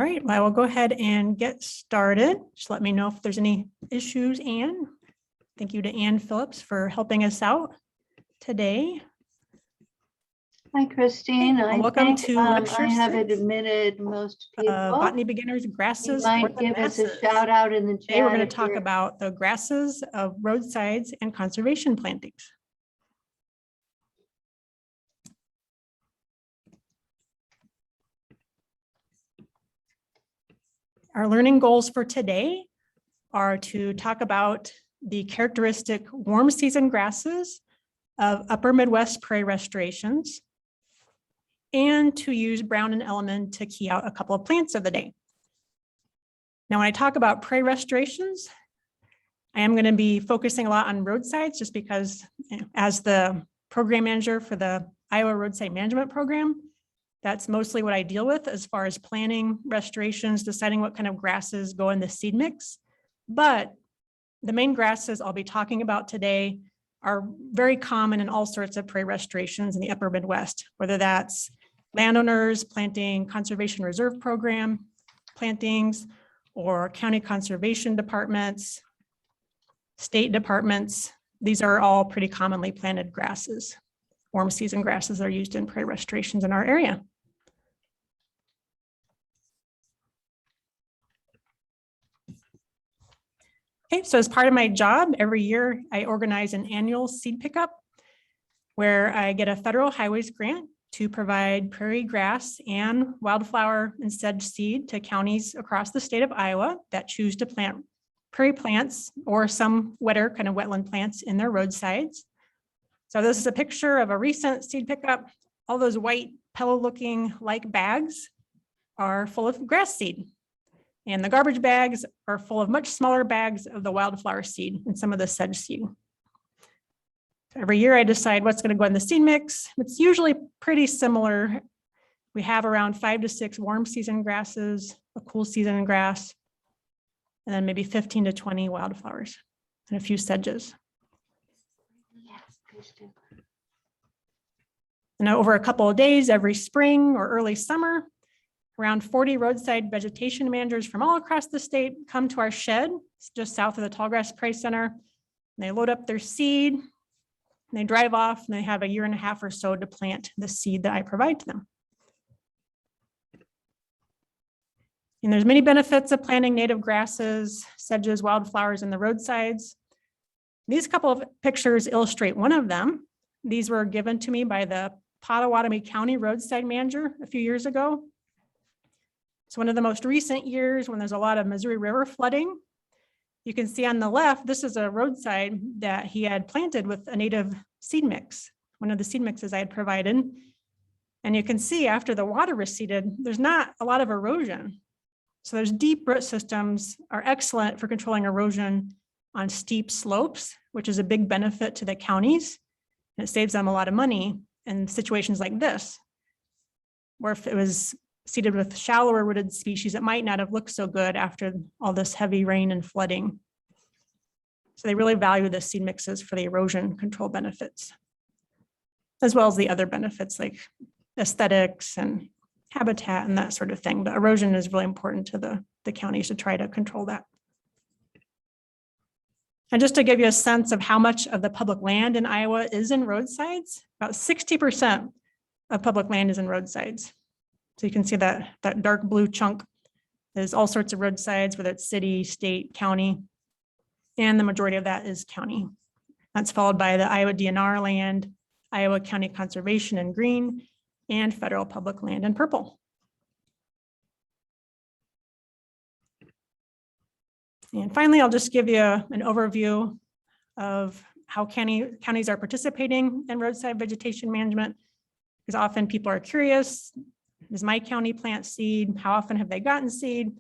All right, well, I will go ahead and get started. Just let me know if there's any issues, Ann. Thank you to Ann Phillips for helping us out today. Hi, Christine. Well, welcome to lecture I have 6, admitted most people. Botany Beginners, Grasses You might for the give us a Masses. shout out in the chat. Today we're going to if talk you're- about the grasses of roadsides and conservation plantings. Our learning goals for today are to talk about the characteristic warm season grasses of upper Midwest prairie restorations, and to use Brown and Elliman to key out a couple of plants of the day. Now, when I talk about prairie restorations, I am going to be focusing a lot on roadsides just because as the program manager for the Iowa Roadside Management Program, that's mostly what I deal with as far as planning restorations, deciding what kind of grasses go in the seed mix. But the main grasses I'll be talking about today are very common in all sorts of prairie restorations in the upper Midwest, whether that's landowners planting conservation reserve program plantings or county conservation departments, state departments. These are all pretty commonly planted grasses. Warm season grasses are used in prairie restorations in our area. Okay, so as part of my job, every year I organize an annual seed pickup where I get a federal highways grant to provide prairie grass and wildflower and sedge seed to counties across the state of Iowa that choose to plant prairie plants or some wetter kind of wetland plants in their roadsides. So this is a picture of a recent seed pickup. All those white pillow looking like bags are full of grass seed. And the garbage bags are full of much smaller bags of the wildflower seed and some of the sedge seed. So every year I decide what's going to go in the seed mix. It's usually pretty similar. We have around 5 to 6 warm season grasses, a cool season grass, and then maybe 15 to 20 wildflowers and a few sedges. Yes, please do. And over a couple of days every spring or early summer, around 40 roadside vegetation managers from all across the state come to our shed just south of the Tallgrass Prairie Center. And they load up their seed, and they drive off, and they have a year and a half or so to plant the seed that I provide to them. And there's many benefits of planting native grasses, sedges, wildflowers in the roadsides. These couple of pictures illustrate one of them. These were given to me by the Pottawatomie County roadside manager a few years ago. It's one of the most recent years when there's a lot of Missouri River flooding. You can see on the left, this is a roadside that he had planted with a native seed mix, one of the seed mixes I had provided. And you can see after the water receded, there's not a lot of erosion. So those deep root systems are excellent for controlling erosion on steep slopes, which is a big benefit to the counties. And it saves them a lot of money in situations like this, where if it was seeded with shallower rooted species, it might not have looked so good after all this heavy rain and flooding. So they really value the seed mixes for the erosion control benefits, as well as the other benefits like aesthetics and habitat and that sort of thing. But erosion is really important to the counties to try to control that. And just to give you a sense of how much of the public land in Iowa is in roadsides, about 60% of public land is in roadsides. So you can see that dark blue chunk is all sorts of roadsides, whether it's city, state, county, and the majority of that is county. That's followed by the Iowa DNR land, Iowa County Conservation in green, and federal public land in purple. And finally, I'll just give you an overview of how counties are participating in roadside vegetation management, because often people are curious. Does my county plant seed? How often have they gotten seed?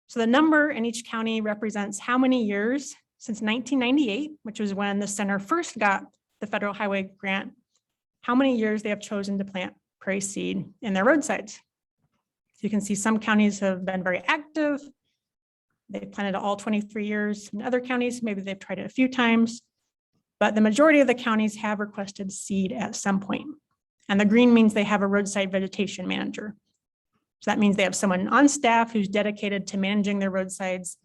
So the number in each county represents how many years since 1998, which was when the center first got the federal highway grant, how many years they have chosen to plant prairie seed in their roadsides. So you can see some counties have been very active. They've planted all 23 years. In other counties, maybe they've tried it a few times, but the majority of the counties have requested seed at some point. And the green means they have a roadside vegetation manager. So that means they have someone on staff who's dedicated to managing their roadsides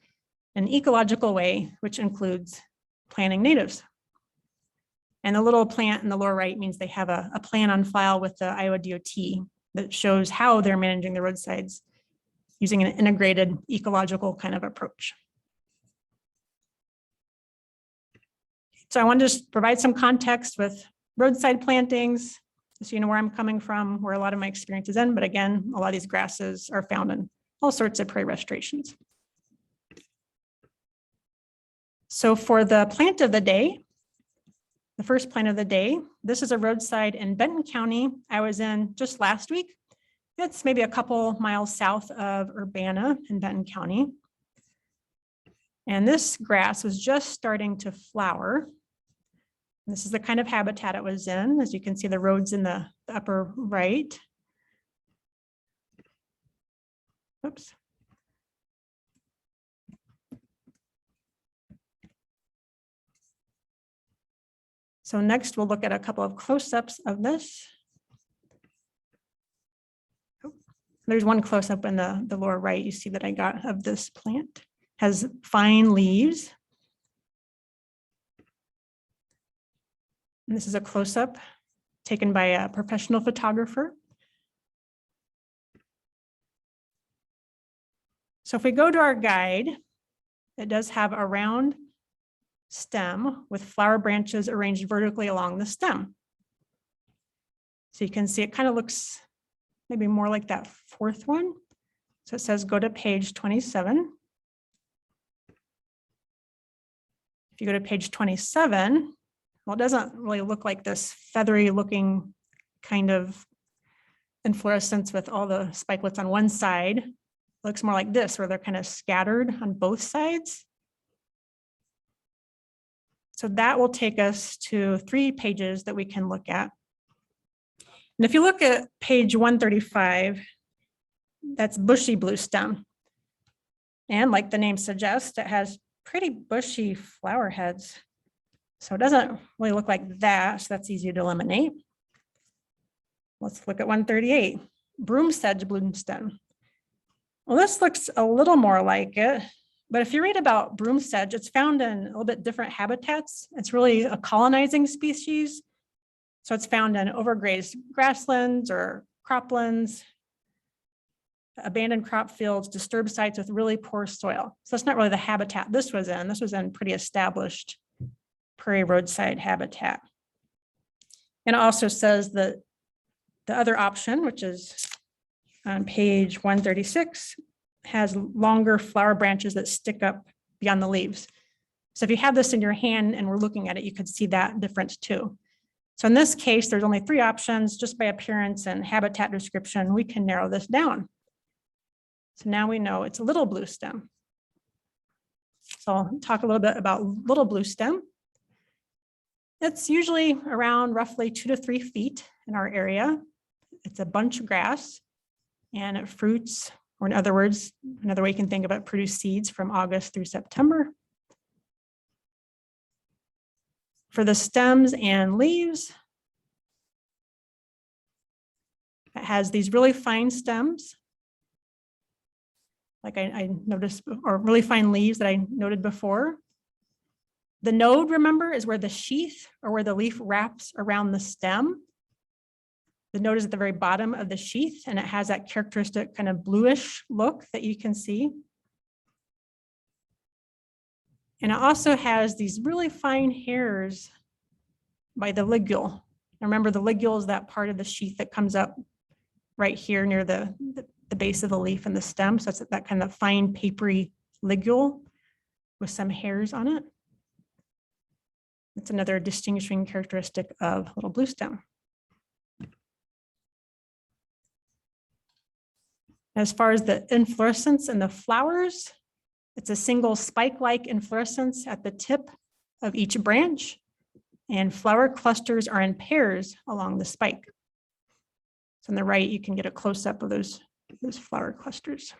in an ecological way, which includes planting natives. And the little plant in the lower right means they have a plan on file with the Iowa DOT that shows how they're managing the roadsides using an integrated ecological kind of approach. So I wanted to just provide some context with roadside plantings, so you know where I'm coming from, where a lot of my experience is in. But again, a lot of these grasses are found in all sorts of prairie restorations. So for the plant of the day, the first plant of the day, this is a roadside in Benton County I was in just last week. It's maybe a couple miles south of Urbana in Benton County. And this grass was just starting to flower. This is the kind of habitat it was in. As you can see, the roads in the upper right. Oops. So next we'll look at a couple of close-ups of this. Oh, there's one close-up in the lower right you see that I got of this plant. Has fine leaves. And this is a close-up taken by a professional photographer. So if we go to our guide, it does have a round stem with flower branches arranged vertically along the stem. So you can see it kind of looks maybe more like that fourth one. So it says go to page 27. If you go to page 27, well, it doesn't really look like this feathery looking kind of inflorescence with all the spikelets on one side. It looks more like this, where they're kind of scattered on both sides. So that will take us to 3 pages that we can look at. And if you look at page 135, that's bushy blue stem. And like the name suggests, it has pretty bushy flower heads. So it doesn't really look like that, so that's easy to eliminate. Let's look at 138, broom sedge bloom stem. Well, this looks a little more like it, but if you read about broom sedge, it's found in a little bit different habitats. It's really a colonizing species. So it's found in overgrazed grasslands or croplands, abandoned crop fields, disturbed sites with really poor soil. So that's not really the habitat this was in. This was in pretty established prairie roadside habitat. And it also says that the other option, which is on page 136, has longer flower branches that stick up beyond the leaves. So if you have this in your hand and we're looking at it, you could see that difference too. So in this case, there's only 3 options. Just by appearance and habitat description, we can narrow this down. So now we know it's a little blue stem. So I'll talk a little bit about little blue stem. It's usually around roughly 2 to 3 feet in our area. It's a bunch grass and it fruits, or in other words, another way you can think of it, produce seeds from August through September. For the stems and leaves, it has these really fine stems, like I noticed, or really fine leaves that I noted before. The node, remember, is where the sheath or where the leaf wraps around the stem. The node is at the very bottom of the sheath, and it has that characteristic kind of bluish look that you can see. And it also has these really fine hairs by the ligule. Remember, the ligule is that part of the sheath that comes up right here near the base of the leaf and the stem. So it's that kind of fine papery ligule with some hairs on it. It's another distinguishing characteristic of little blue stem. As far as the inflorescence and the flowers, it's a single spike-like inflorescence at the tip of each branch, and flower clusters are in pairs along the spike. So on the right, you can get a close-up of those flower clusters.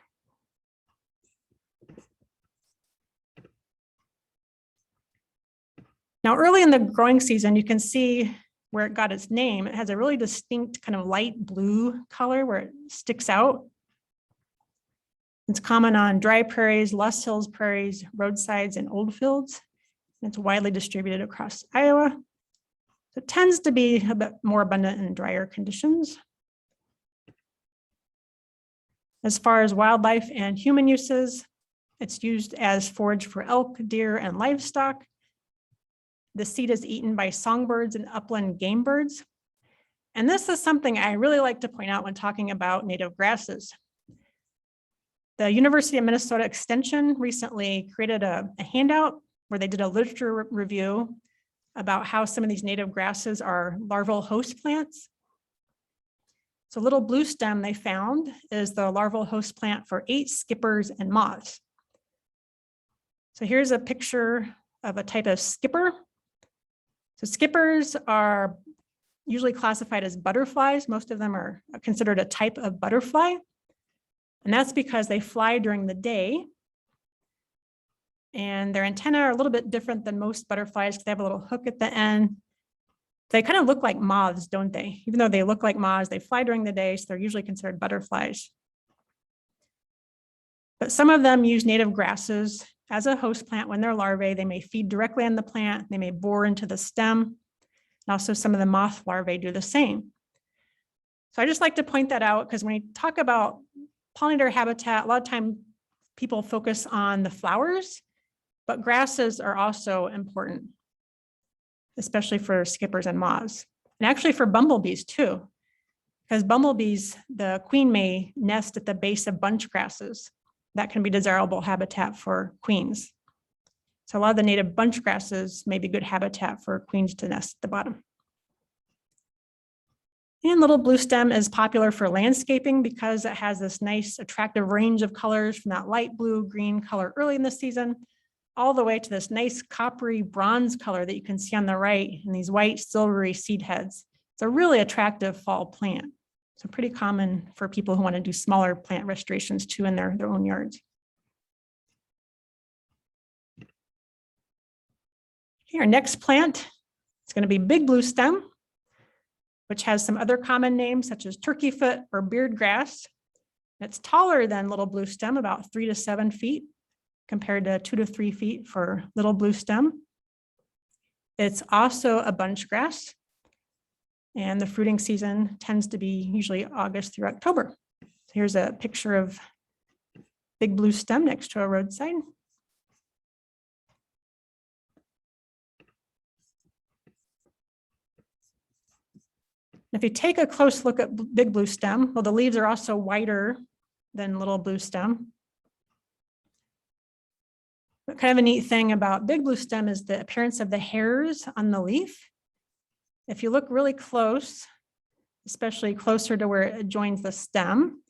Now, early in the growing season, you can see where it got its name. It has a really distinct kind of light blue color where it sticks out It's common on dry prairies, Loess Hills prairies, roadsides, and old fields. It's widely distributed across Iowa. So it tends to be a bit more abundant in drier conditions. As far as wildlife and human uses, it's used as forage for elk, deer, and livestock. The seed is eaten by songbirds and upland game birds. And this is something I really like to point out when talking about native grasses. The University of Minnesota Extension recently created a handout where they did a literature review about how some of these native grasses are larval host plants. So little blue stem they found is the larval host plant for 8 skippers and moths. So here's a picture of a type of skipper. So skippers are usually classified as butterflies. Most of them are considered a type of butterfly. And that's because they fly during the day. And their antennae are a little bit different than most butterflies because they have a little hook at the end. They kind of look like moths, don't they? Even though they look like moths, they fly during the day, so they're usually considered butterflies. But some of them use native grasses as a host plant when they're larvae. They may feed directly on the plant. They may bore into the stem. And also some of the moth larvae do the same. So I just like to point that out because when we talk about pollinator habitat, a lot of time people focus on the flowers, but grasses are also important, especially for skippers and moths, and actually for bumblebees too, because bumblebees, the queen may nest at the base of bunch grasses. That can be desirable habitat for queens. So a lot of the native bunch grasses may be good habitat for queens to nest at the bottom. And little blue stem is popular for landscaping because it has this nice attractive range of colors from that light blue green color early in the season, all the way to this nice coppery bronze color that you can see on the right and these white silvery seed heads. It's a really attractive fall plant. So pretty common for people who want to do smaller plant restorations too in their own yards. Okay, our next plant is going to be big blue stem, which has some other common names such as turkeyfoot or beard grass. It's taller than little blue stem, about 3 to 7 feet, compared to 2 to 3 feet for little blue stem. It's also a bunch grass, and the fruiting season tends to be usually August through October. So here's a picture of big blue stem next to a roadside. If you take a close look at big blue stem, well, the leaves are also wider than little blue stem. But kind of a neat thing about big blue stem is the appearance of the hairs on the leaf. If you look really close, especially closer to where it joins the stem,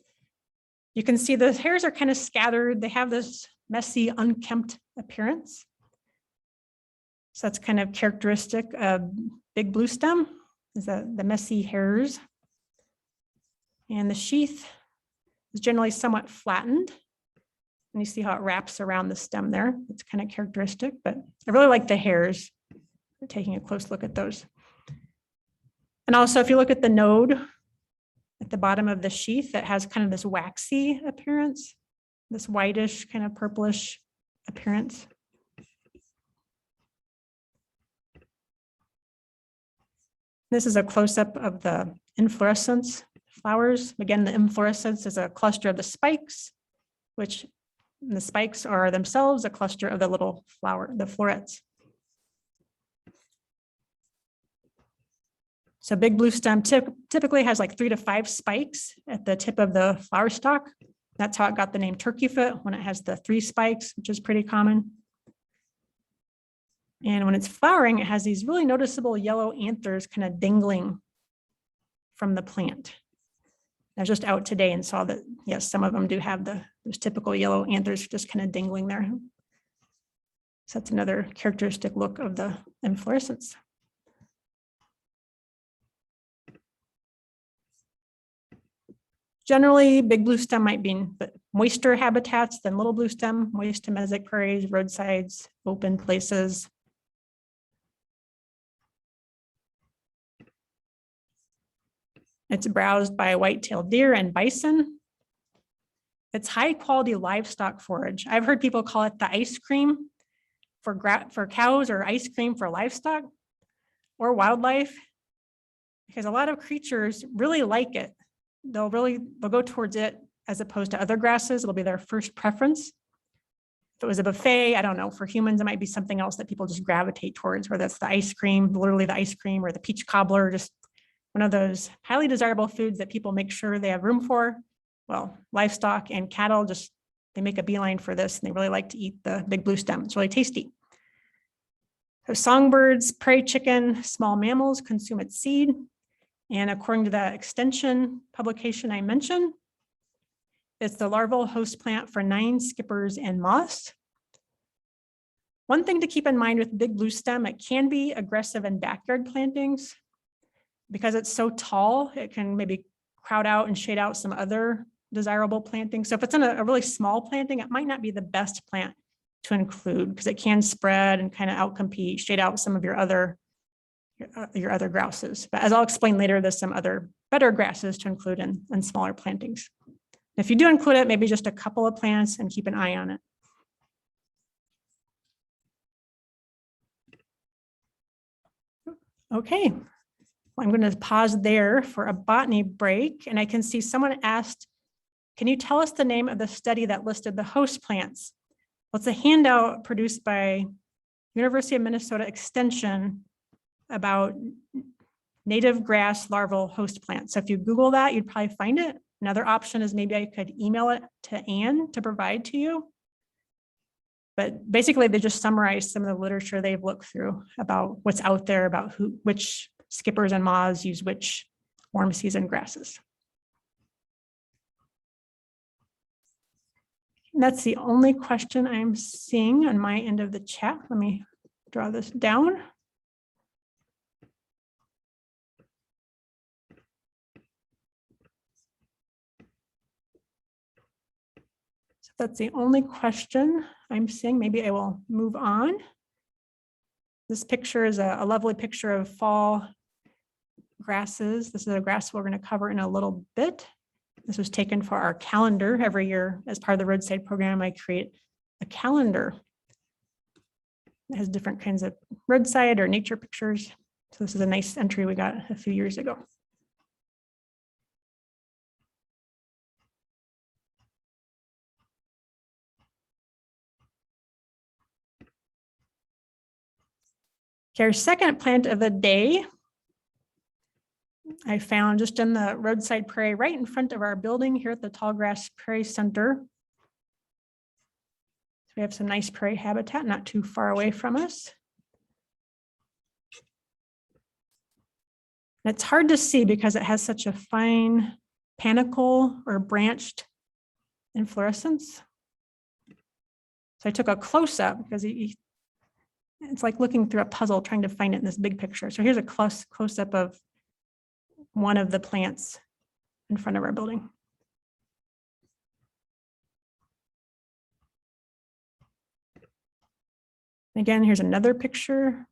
you can see the hairs are kind of scattered. They have this messy, unkempt appearance. So that's kind of characteristic of big blue stem, is the messy hairs. And the sheath is generally somewhat flattened. And you see how it wraps around the stem there. It's kind of characteristic, but I really like the hairs. Taking a close look at those. And also, if you look at the node at the bottom of the sheath, that has kind of this waxy appearance, this whitish, kind of purplish appearance. This is a close-up of the inflorescence flowers. Again, the inflorescence is a cluster of the spikes, which the spikes are themselves a cluster of the little flower, the florets. So big blue stem typically has like 3 to 5 spikes at the tip of the flower stalk. That's how it got the name turkeyfoot, when it has the 3 spikes, which is pretty common. And when it's flowering, it has these really noticeable yellow anthers kind of dangling from the plant. I was just out today and saw that, yes, some of them do have those typical yellow anthers just kind of dangling there. So that's another characteristic look of the inflorescence. Generally, big blue stem might be in moister habitats than little blue stem, moist to mesic prairies, roadsides, open places. It's browsed by white-tailed deer and bison. It's high quality livestock forage. I've heard people call it the ice cream for cows or ice cream for livestock or wildlife, because a lot of creatures really like it. They'll go towards it as opposed to other grasses. It'll be their first preference. If it was a buffet, I don't know, for humans, it might be something else that people just gravitate towards, whether it's the ice cream, literally the ice cream, or the peach cobbler, just one of those highly desirable foods that people make sure they have room for. Well, livestock and cattle, they make a beeline for this, and they really like to eat the big blue stem. It's really tasty. So songbirds, prairie chicken, small mammals consume its seed. And according to the extension publication I mentioned, it's the larval host plant for 9 skippers and moths. One thing to keep in mind with big blue stem, it can be aggressive in backyard plantings. Because it's so tall, it can maybe crowd out and shade out some other desirable plantings. So if it's in a really small planting, it might not be the best plant to include because it can spread and kind of outcompete, shade out some of your other grasses. But as I'll explain later, there's some other better grasses to include in smaller plantings. If you do include it, maybe just a couple of plants and keep an eye on it. Okay, well, I'm going to pause there for a botany break, and I can see someone asked, can you tell us the name of the study that listed the host plants? Well, it's a handout produced by University of Minnesota Extension about native grass larval host plants. So if you Google that, you'd probably find it. Another option is maybe I could email it to Anne to provide to you. But basically, they just summarize some of the literature they've looked through about what's out there, about which skippers and moths use which warm season grasses. And that's the only question I'm seeing on my end of the chat. Let me draw this down. So that's the only question I'm seeing. Maybe I will move on. This picture is a lovely picture of fall grasses. This is a grass we're going to cover in a little bit. This was taken for our calendar. Every year as part of the roadside program, I create a calendar. It has different kinds of roadside or nature pictures. So this is a nice entry we got a few years ago. Okay, our second plant of the day, I found just in the roadside prairie right in front of our building here at the Tallgrass Prairie Center. So we have some nice prairie habitat not too far away from us. And it's hard to see because it has such a fine panicle or branched inflorescence. So I took a close-up because it's like looking through a puzzle trying to find it in this big picture. So here's a close-up of one of the plants in front of our building. Again, here's another picture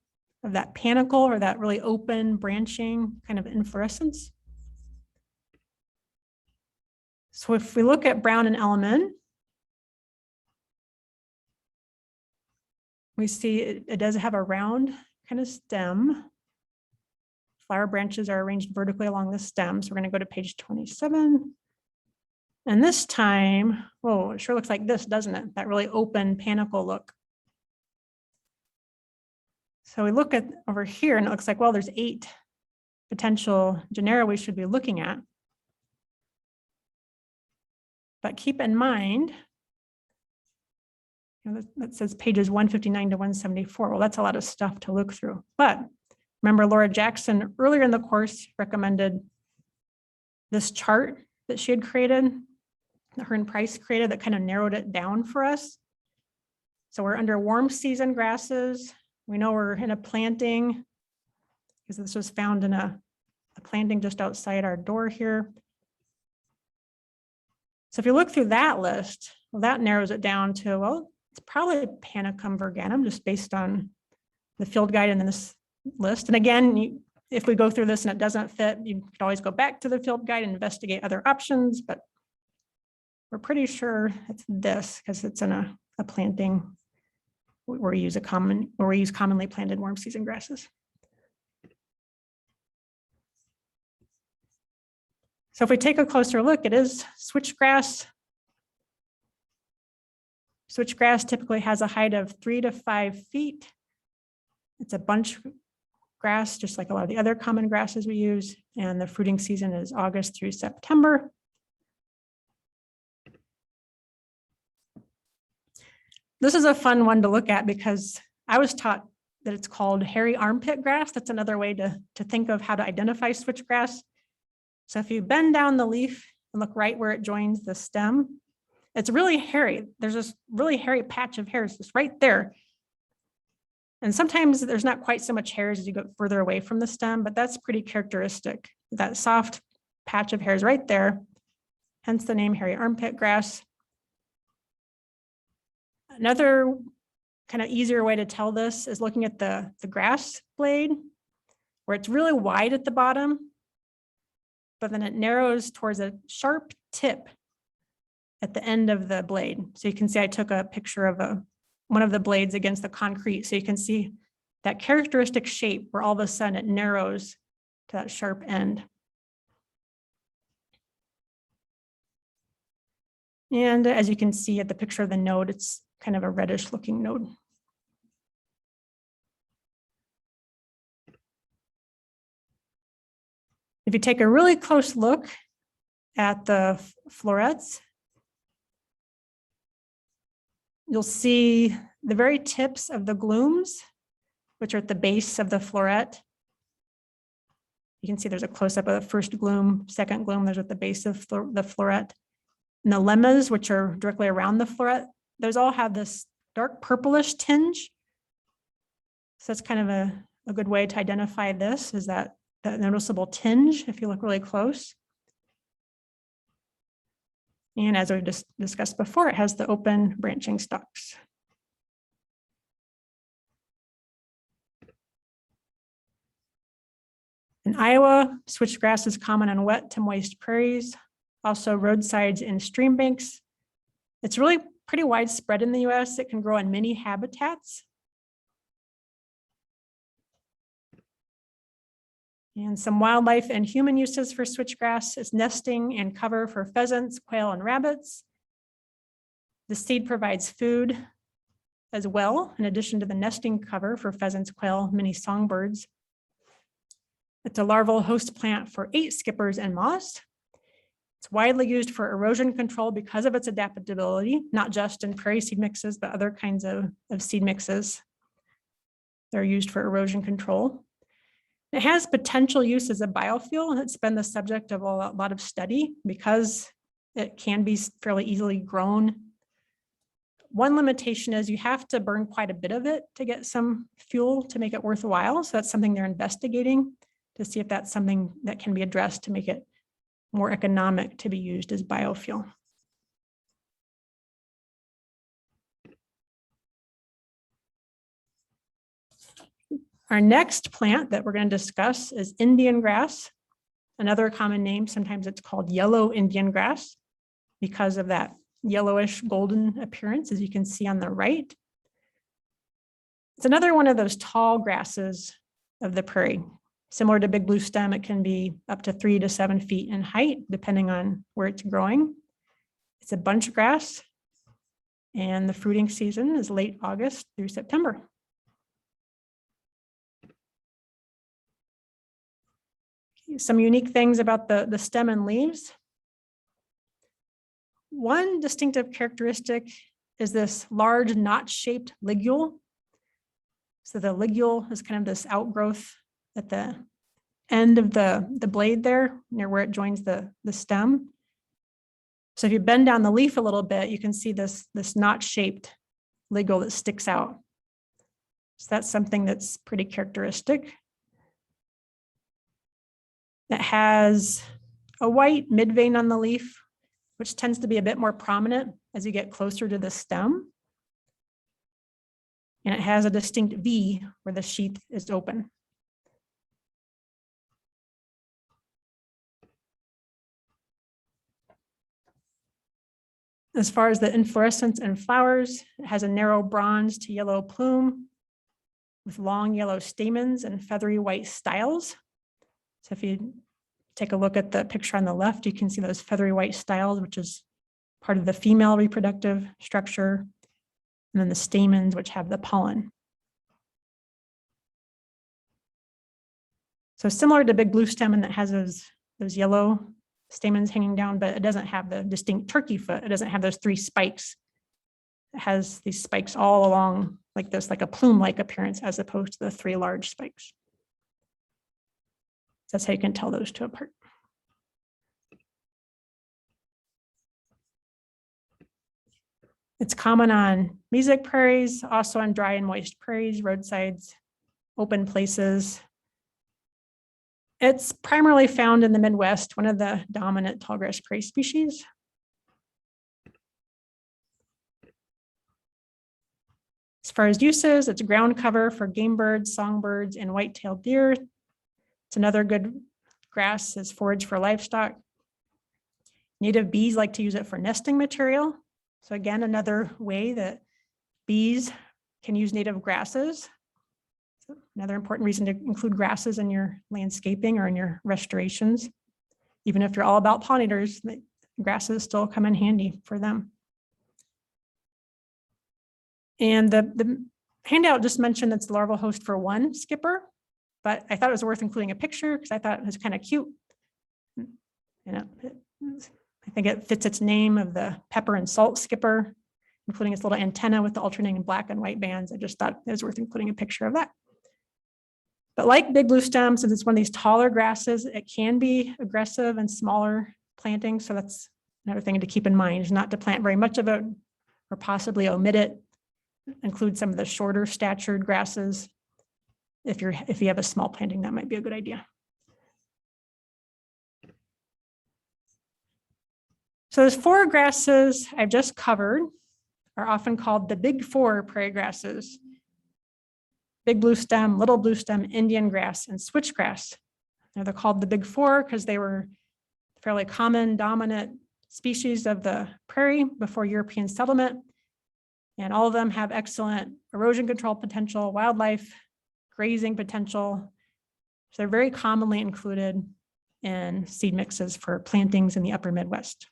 of that panicle or that really open branching kind of inflorescence. So if we look at brown and almond, we see it does have a round kind of stem. Flower branches are arranged vertically along the stem. So we're going to go to page 27. And this time, whoa, it sure looks like this, doesn't it? That really open panicle look. So we look at over here and it looks like, well, there's 8 potential genera we should be looking at. But keep in mind, that says pages 159 to 174. Well, that's a lot of stuff to look through. But remember, Laura Jackson earlier in the course recommended this chart that she had created, that her and Price created, that kind of narrowed it down for us. So we're under warm season grasses. We know we're in a planting because this was found in a planting just outside our door here. So if you look through that list, well, that narrows it down to, well, it's probably Panicum virganum just based on the field guide and then this list. And again, if we go through this and it doesn't fit, you could always go back to the field guide and investigate other options, but we're pretty sure it's this because it's in a planting where we use commonly planted warm season grasses. So if we take a closer look, it is switchgrass. Switchgrass typically has a height of 3 to 5 feet. It's a bunch grass, just like a lot of the other common grasses we use. And the fruiting season is August through September. This is a fun one to look at because I was taught that it's called hairy armpit grass. That's another way to think of how to identify switchgrass. So if you bend down the leaf and look right where it joins the stem, it's really hairy. There's this really hairy patch of hairs just right there. And sometimes there's not quite so much hairs as you go further away from the stem, but that's pretty characteristic. That soft patch of hairs right there, hence the name hairy armpit grass. Another kind of easier way to tell this is looking at the grass blade, where it's really wide at the bottom, but then it narrows towards a sharp tip at the end of the blade. So you can see I took a picture of one of the blades against the concrete. So you can see that characteristic shape where all of a sudden it narrows to that sharp end. And as you can see at the picture of the node, it's kind of a reddish looking node. If you take a really close look at the florets, you'll see the very tips of the glooms, which are at the base of the floret. You can see there's a close-up of the first gloom, second gloom, there's at the base of the floret. And the lemmas, which are directly around the floret, those all have this dark purplish tinge. So that's kind of a good way to identify this, is that noticeable tinge if you look really close. And as we just discussed before, it has the open branching stalks. In Iowa, switchgrass is common on wet to moist prairies, also roadsides and stream banks. It's really pretty widespread in the US. It can grow in many habitats. And some wildlife and human uses for switchgrass is nesting and cover for pheasants, quail, and rabbits. The seed provides food as well, in addition to the nesting cover for pheasants, quail, many songbirds. It's a larval host plant for 8 skippers and moths. It's widely used for erosion control because of its adaptability, not just in prairie seed mixes, but other kinds of seed mixes. They're used for erosion control. It has potential use as a biofuel, and it's been the subject of a lot of study because it can be fairly easily grown. One limitation is you have to burn quite a bit of it to get some fuel to make it worthwhile. So that's something they're investigating to see if that's something that can be addressed to make it more economic to be used as biofuel. Our next plant that we're going to discuss is Indian grass. Another common name, sometimes it's called yellow Indian grass because of that yellowish golden appearance, as you can see on the right. It's another one of those tall grasses of the prairie. Similar to big blue stem, it can be up to 3 to 7 feet in height, depending on where it's growing. It's a bunch grass, and the fruiting season is late August through September. Some unique things about the stem and leaves. One distinctive characteristic is this large knot-shaped ligule. So the ligule is kind of this outgrowth at the end of the blade there, near where it joins the stem. So if you bend down the leaf a little bit, you can see this knot-shaped ligule that sticks out. So that's something that's pretty characteristic. That has a white midvein on the leaf, which tends to be a bit more prominent as you get closer to the stem. And it has a distinct V where the sheath is open. As far as the inflorescence and flowers, it has a narrow bronze to yellow plume with long yellow stamens and feathery white styles. So if you take a look at the picture on the left, you can see those feathery white styles, which is part of the female reproductive structure, and then the stamens, which have the pollen. So similar to big blue stem, and that has those yellow stamens hanging down, but it doesn't have the distinct turkey foot. It doesn't have those 3 spikes. It has these spikes all along like this, like a plume-like appearance, as opposed to the 3 large spikes. That's how you can tell those 2 apart. It's common on mesic prairies, also on dry and moist prairies, roadsides, open places. It's primarily found in the Midwest, one of the dominant tallgrass prairie species. As far as uses, it's ground cover for game birds, songbirds, and white-tailed deer. It's another good grass as forage for livestock. Native bees like to use it for nesting material. So again, another way that bees can use native grasses. So another important reason to include grasses in your landscaping or in your restorations. Even if you're all about pollinators, grasses still come in handy for them. And the handout just mentioned it's the larval host for 1 skipper, but I thought it was worth including a picture because I thought it was kind of cute. I think it fits its name of the pepper and salt skipper, including its little antenna with the alternating black and white bands. I just thought it was worth including a picture of that. But like big blue stem, since it's one of these taller grasses, it can be aggressive and smaller plantings. So that's another thing to keep in mind, is not to plant very much of it or possibly omit it. Include some of the shorter statured grasses. If you have a small planting, that might be a good idea. So those 4 grasses I've just covered are often called the big 4 prairie grasses: big blue stem, little blue stem, Indian grass, and switchgrass. Now they're called the big 4 because they were fairly common, dominant species of the prairie before European settlement. And all of them have excellent erosion control potential, wildlife, grazing potential. So they're very commonly included in seed mixes for plantings in the upper Midwest.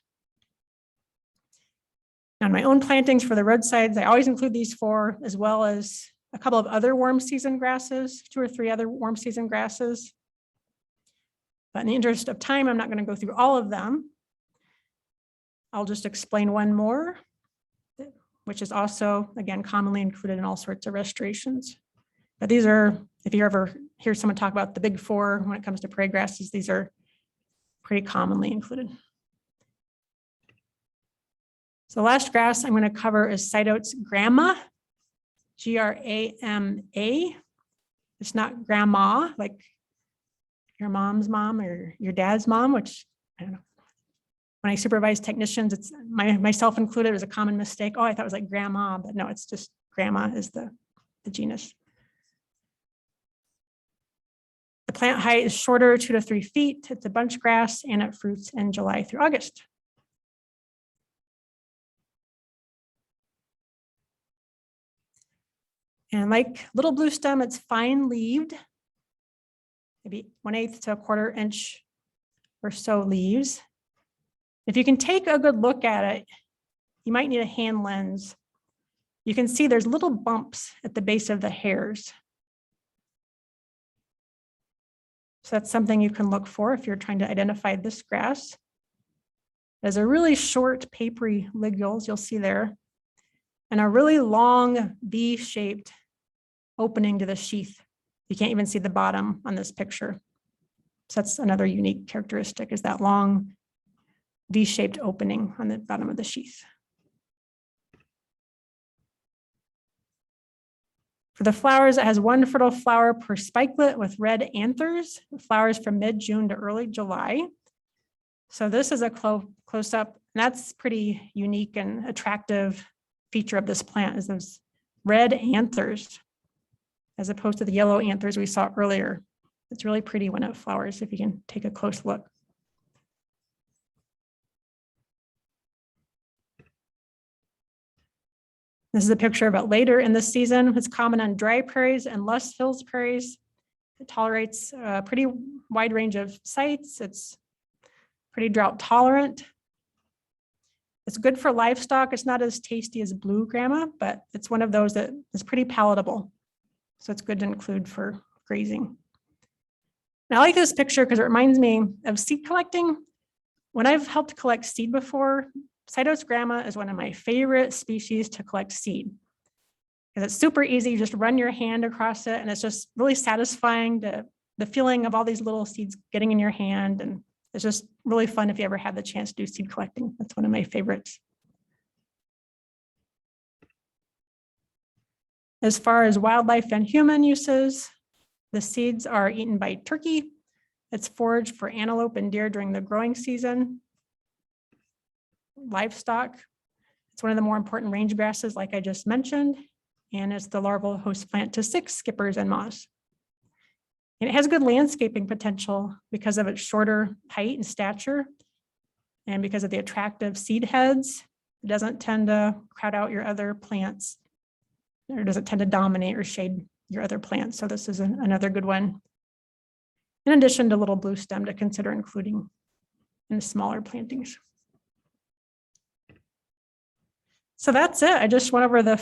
Now, in my own plantings for the roadsides, I always include these 4, as well as a couple of other warm season grasses, 2 or 3 other warm season grasses. But in the interest of time, I'm not going to go through all of them. I'll just explain one more, which is also, again, commonly included in all sorts of restorations. But these are, if you ever hear someone talk about the big 4 when it comes to prairie grasses, these are pretty commonly included. So the last grass I'm going to cover is Cytotes grama, G-R-A-M-A. It's not grandma, like your mom's mom or your dad's mom, which I don't know. When I supervise technicians, it's myself included, it was a common mistake. Oh, I thought it was like grandma, but no, it's just grama is the genus. The plant height is shorter, 2 to 3 feet. It's a bunch grass and it fruits in July through August. And like little blue stem, it's fine leaved, maybe 1/8 to 1/4 inch or so leaves. If you can take a good look at it, you might need a hand lens. You can see there's little bumps at the base of the hairs. So that's something you can look for if you're trying to identify this grass. There's a really short papery ligules, you'll see there, and a really long V-shaped opening to the sheath. You can't even see the bottom on this picture. So that's another unique characteristic, is that long V-shaped opening on the bottom of the sheath. For the flowers, it has 1 fertile flower per spikelet with red anthers. It flowers from mid-June to early July. So this is a close-up, and that's pretty unique and attractive feature of this plant, is those red anthers, as opposed to the yellow anthers we saw earlier. It's really pretty when it flowers, if you can take a close look. This is a picture of it later in the season. It's common on dry prairies and lush hills prairies. It tolerates a pretty wide range of sites. It's pretty drought tolerant. It's good for livestock. It's not as tasty as blue grama, but it's one of those that is pretty palatable. So it's good to include for grazing. And I like this picture because it reminds me of seed collecting. When I've helped collect seed before, Cytos grama is one of my favorite species to collect seed. Because it's super easy, you just run your hand across it and it's just really satisfying the feeling of all these little seeds getting in your hand. And it's just really fun if you ever had the chance to do seed collecting. That's one of my favorites. As far as wildlife and human uses, the seeds are eaten by turkey. It's foraged for antelope and deer during the growing season. Livestock, it's one of the more important range grasses like I just mentioned, and it's the larval host plant to 6 skippers and moths. And it has good landscaping potential because of its shorter height and stature, and because of the attractive seed heads. It doesn't tend to crowd out your other plants, or doesn't tend to dominate or shade your other plants. So this is another good one. In addition to little blue stem to consider including in smaller plantings. So that's it. I just went over the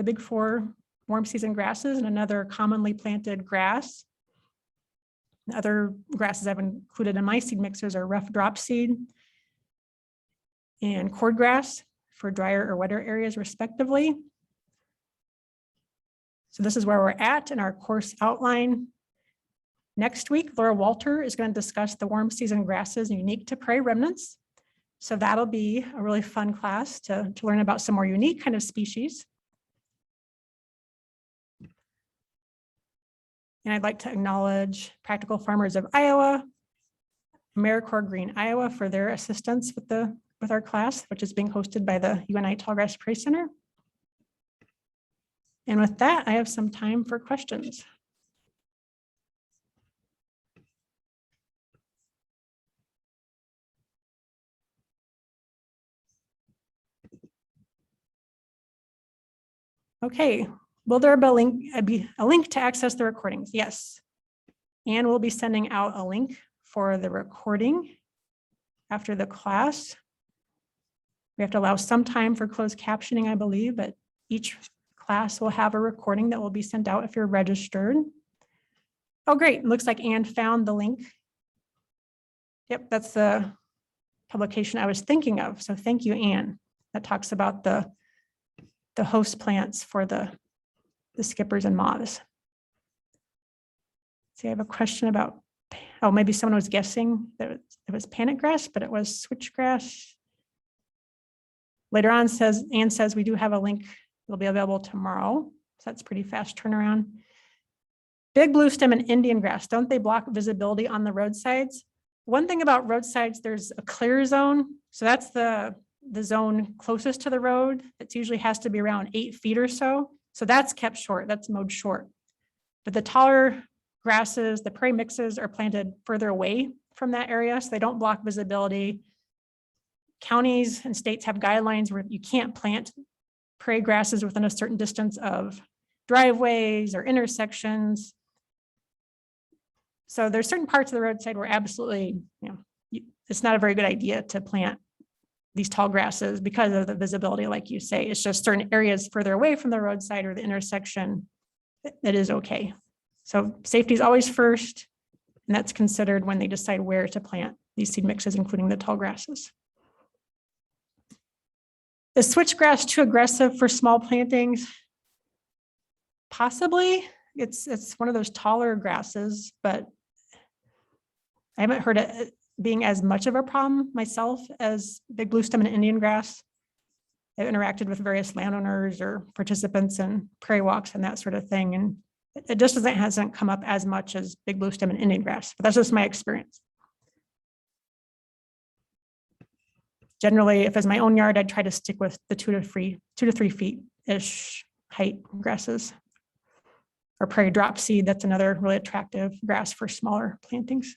big 4 warm season grasses and another commonly planted grass. The other grasses I've included in my seed mixers are rough drop seed and cordgrass for drier or wetter areas respectively. So this is where we're at in our course outline. Next week, Laura Walter is going to discuss the warm season grasses unique to prairie remnants. So that'll be a really fun class to learn about some more unique kind of species. And I'd like to acknowledge Practical Farmers of Iowa, AmeriCorps Green Iowa for their assistance with our class, which is being hosted by the UNI Tallgrass Prairie Center. And with that, I have some time for questions. Okay, will there be a link to access the recordings? Yes. And we'll be sending out a link for the recording after the class. We have to allow some time for closed captioning, I believe, but each class will have a recording that will be sent out if you're registered. Oh, great. Looks like Anne found the link. Yep, that's the publication I was thinking of. So thank you, Anne. That talks about the host plants for the skippers and moths. See, I have a question about, oh, maybe someone was guessing that it was panic grass, but it was switchgrass. Later on Anne says we do have a link. It'll be available tomorrow. So that's pretty fast turnaround. Big blue stem and Indian grass, don't they block visibility on the roadsides? One thing about roadsides, there's a clear zone. So that's the zone closest to the road. It usually has to be around 8 feet or so. So that's kept short, that's mowed short. But the taller grasses, the prairie mixes are planted further away from that area, so they don't block visibility. Counties and states have guidelines where you can't plant prairie grasses within a certain distance of driveways or intersections. So there's certain parts of the roadside where absolutely, it's not a very good idea to plant these tall grasses because of the visibility, like you say. It's just certain areas further away from the roadside or the intersection that is okay. So safety is always first, and that's considered when they decide where to plant these seed mixes, including the tall grasses. Is switchgrass too aggressive for small plantings? Possibly. It's one of those taller grasses, but I haven't heard it being as much of a problem myself as big blue stem and Indian grass. I've interacted with various landowners or participants in prairie walks and that sort of thing, and it just hasn't come up as much as big blue stem and Indian grass, but that's just my experience. Generally, if it's my own yard, I'd try to stick with the 2 to 3 feet-ish height grasses. Or prairie drop seed, that's another really attractive grass for smaller plantings.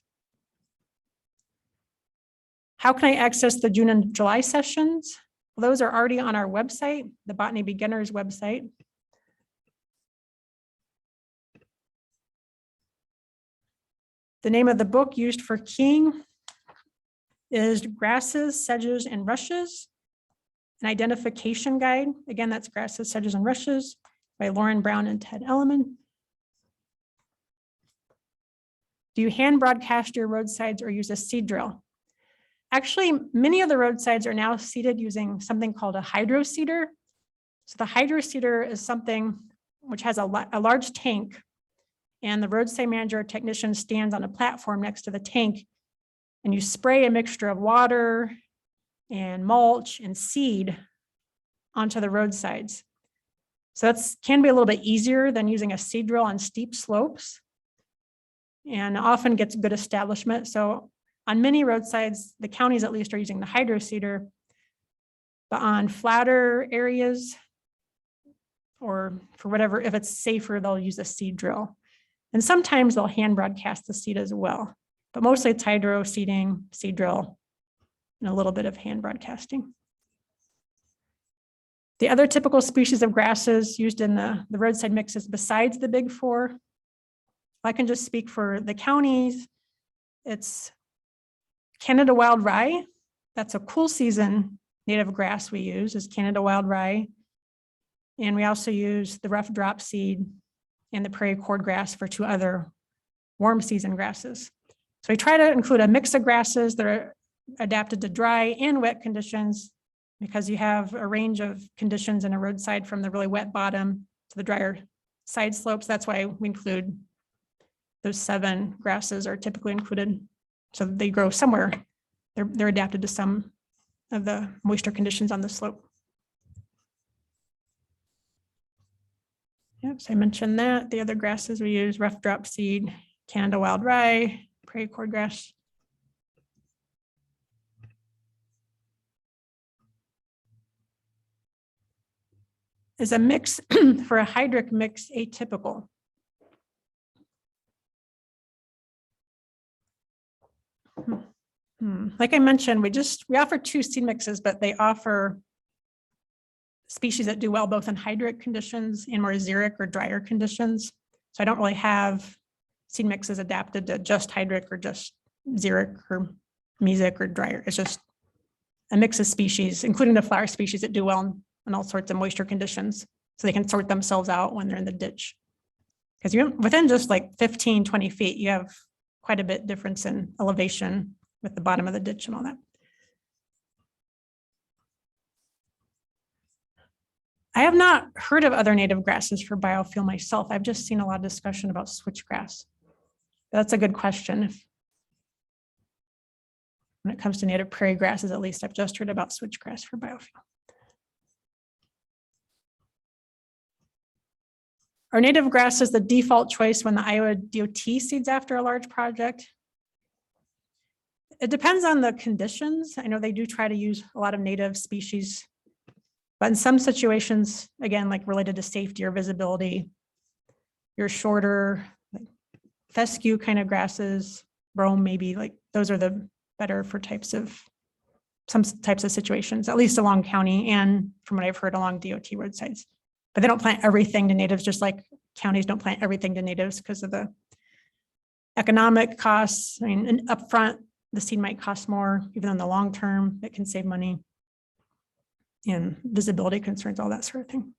How can I access the June and July sessions? Those are already on our website, the Botany Beginners website. The name of the book used for keying is Grasses, Sedges, and Rushes, an identification guide. Again, that's Grasses, Sedges, and Rushes by Lauren Brown and Ted Elliman. Do you hand broadcast your roadsides or use a seed drill? Actually, many of the roadsides are now seeded using something called a hydro seeder. So the hydro seeder is something which has a large tank, and the roadside manager or technician stands on a platform next to the tank, and you spray a mixture of water and mulch and seed onto the roadsides. So that can be a little bit easier than using a seed drill on steep slopes, and often gets good establishment. So on many roadsides, the counties at least are using the hydro seeder, but on flatter areas, or for whatever, if it's safer, they'll use a seed drill. And sometimes they'll hand broadcast the seed as well, but mostly it's hydro seeding, seed drill, and a little bit of hand broadcasting. The other typical species of grasses used in the roadside mixes besides the big four, I can just speak for the counties. It's Canada wild rye. That's a cool season native grass we use is Canada wild rye. And we also use the rough drop seed and the prairie cordgrass for two other warm season grasses. So we try to include a mix of grasses that are adapted to dry and wet conditions, because you have a range of conditions in a roadside from the really wet bottom to the drier side slopes. That's why we include those 7 grasses are typically included. So they grow somewhere. They're adapted to some of the moisture conditions on the slope. Yep, so I mentioned that. The other grasses we use, rough drop seed, Canada wild rye, prairie cordgrass. Is a mix for a hydric mix atypical? Like I mentioned, we offer 2 seed mixes, but they offer species that do well both in hydric conditions and more xeric or drier conditions. So I don't really have seed mixes adapted to just hydric or just xeric or mesic or drier. It's just a mix of species, including the flower species that do well in all sorts of moisture conditions, so they can sort themselves out when they're in the ditch. Because you within just like 15, 20 feet, you have quite a bit difference in elevation with the bottom of the ditch and all that. I have not heard of other native grasses for biofuel myself. I've just seen a lot of discussion about switchgrass. That's a good question. When it comes to native prairie grasses, at least I've just heard about switchgrass for biofuel. Are native grasses the default choice when the Iowa DOT seeds after a large project? It depends on the conditions. I know they do try to use a lot of native species, but in some situations, again, like related to safety or visibility, your shorter like fescue kind of grasses, brome maybe, like those are the better for some types of situations, at least along county and from what I've heard along DOT roadsides. But they don't plant everything to natives, just like counties don't plant everything to natives because of the economic costs. I mean, upfront, the seed might cost more, even in the long term, it can save money. And visibility concerns, all that sort of thing.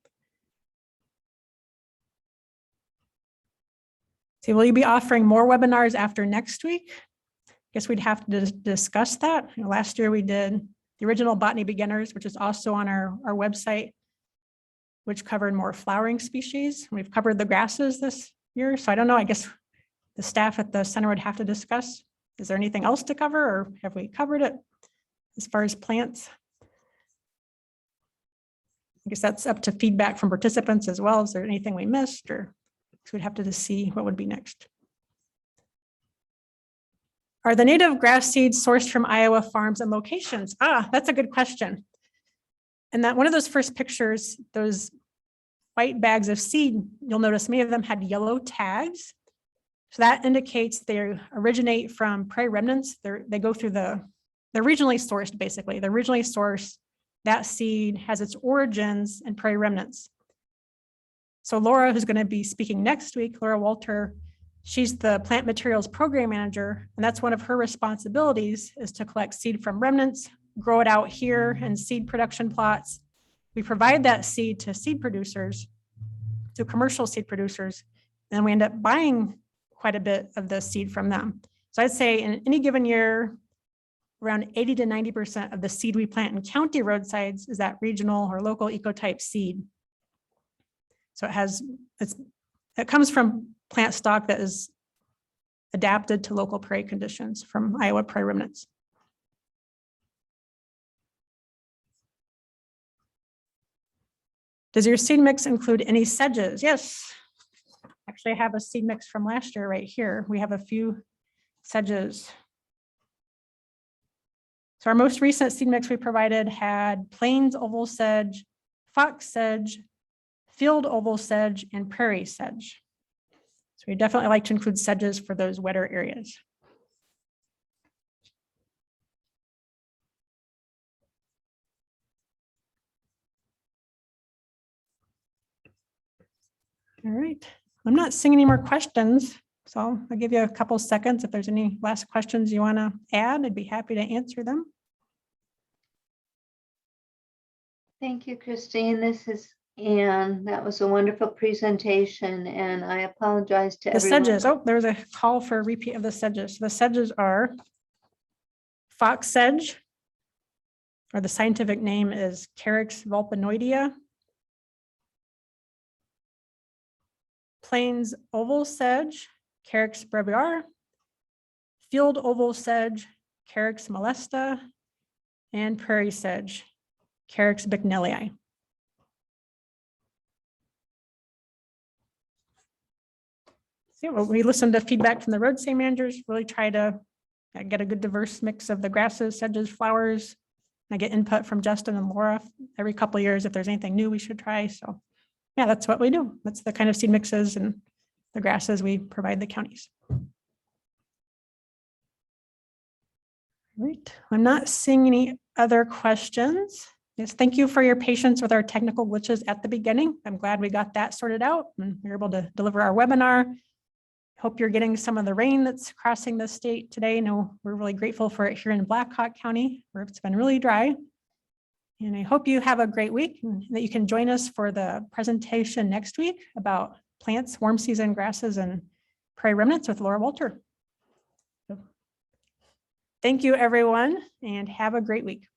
So will you be offering more webinars after next week? I guess we'd have to discuss that. Last year we did the original Botany Beginners, which is also on our website, which covered more flowering species. We've covered the grasses this year. So I don't know, I guess the staff at the center would have to discuss. Is there anything else to cover, or have we covered it as far as plants? I guess that's up to feedback from participants as well. Is there anything we missed, or so we'd have to just see what would be next. Are the native grass seeds sourced from Iowa farms and locations? That's a good question. And that one of those first pictures, those white bags of seed, you'll notice many of them had yellow tags. So that indicates they originate from prairie remnants. They go through they're regionally sourced, basically. They're regionally sourced that seed has its origins in prairie remnants. So Laura, who's going to be speaking next week, Laura Walter, she's the plant materials program manager, and that's one of her responsibilities is to collect seed from remnants, grow it out here in seed production plots. We provide that seed to seed producers, to commercial seed producers, and we end up buying quite a bit of the seed from them. So I'd say in any given year, around 80 to 90% of the seed we plant in county roadsides is that regional or local ecotype seed. So it comes from plant stock that is adapted to local prairie conditions from Iowa prairie remnants. Does your seed mix include any sedges? Yes. Actually, I have a seed mix from last year right here. We have a few sedges. So our most recent seed mix we provided had plains oval sedge, fox sedge, field oval sedge, and prairie sedge. So we definitely like to include sedges for those wetter areas. All right, I'm not seeing any more questions, so I'll give you a couple seconds. If there's any last questions you want to add, I'd be happy to answer them. Thank you, Christine. This is Anne. That was a wonderful presentation, and I apologize to The everyone. sedges, oh, there's a call for a repeat of the sedges. The sedges are fox sedge, or the scientific name is Carex vulpinoidea. Plains oval sedge, Carex breviar. Field oval sedge, Carex molesta. And prairie sedge, Carex bicknellii. So well, we listened to feedback from the roadside managers, really try to get a good diverse mix of the grasses, sedges, flowers. I get input from Justin and Laura every couple of years if there's anything new we should try. So yeah, that's what we do. That's the kind of seed mixes and the grasses we provide the counties. Right. I'm not seeing any other questions. Yes, thank you for your patience with our technical glitches at the beginning. I'm glad we got that sorted out and we were able to deliver our webinar. Hope you're getting some of the rain that's crossing the state today. No, we're really grateful for it here in Black Hawk County, where it's been really dry. And I hope you have a great week and that you can join us for the presentation next week about plants, warm season grasses, and prairie remnants with Laura Walter. Thank you, everyone, and have a great week.